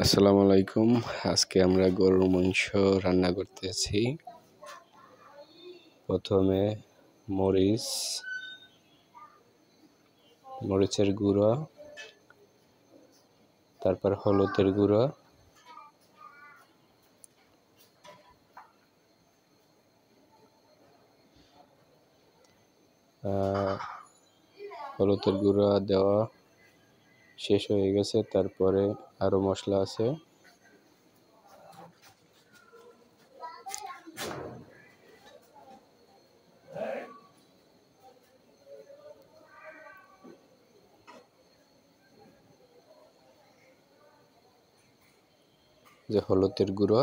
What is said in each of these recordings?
আসসালামু আলাইকুম। আজকে আমরা গরুর মাংস রান্না করতেছি। প্রথমে মরিচের গুঁড়ো, তারপর হলুদের গুঁড়ো, হলুদের গুঁড়ো দেওয়া শেষ হয়ে গেছে। তারপরে আরো মশলা আছে। যে হলুদের গুঁড়ো,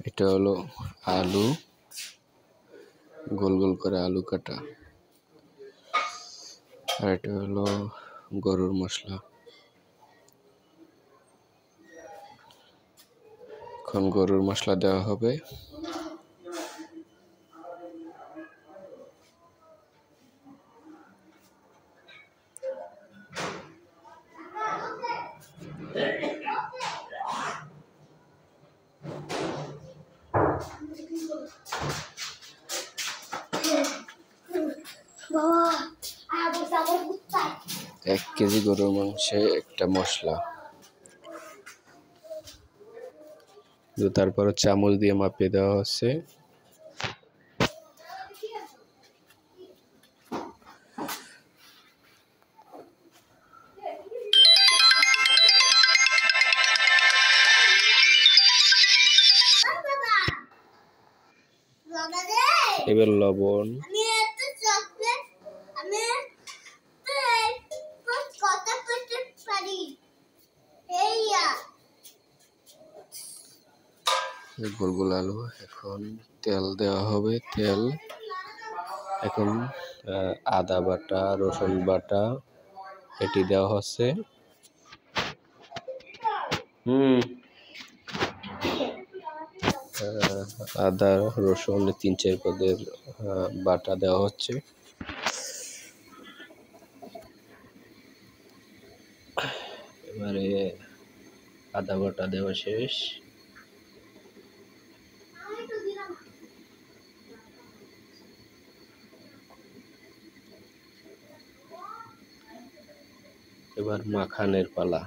এটা হলো আলু, গোল গোল করে আলু কাটা, আর এটা হলো গরুর মশলা। এখন গরুর মশলা দেওয়া হবে। এক কেজি গরুর মাংসে একটা মশলা। তারপর চামচ দিয়ে মাপিয়ে দেওয়া হচ্ছে। এবার লবণ, গোল গোল আলু। এখন তেল দেওয়া হবে। এখন আদা বাটা, রসুন বাটা এটি দেওয়া হচ্ছে। আদা রসুন 3-4 পদের বাটা দেওয়া হচ্ছে। এবারে আদা বাটা দেওয়া শেষ। এবার মাখানের পালা।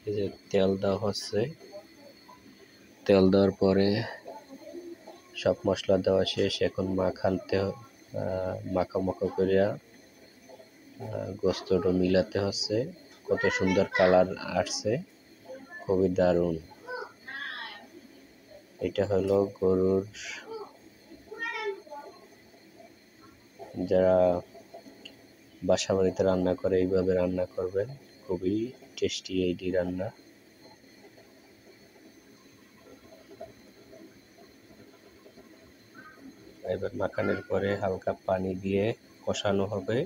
এই যে তেল দেওয়া হচ্ছে। তেল দেওয়ার পরে সব মশলা দেওয়া শেষ। এখন মাখা করিয়া গোস্তটা মিলাতে হচ্ছে। কত সুন্দর কালার আসছে, খুবই দারুণ। এটা হলো গরুর, যারা বাসা বাড়িতে রান্না করে এইভাবে রান্না করবেন, খুবই টেস্টি এইটি রান্না। এবার মাখানোর পরে হালকা পানি দিয়ে কষানো হবে।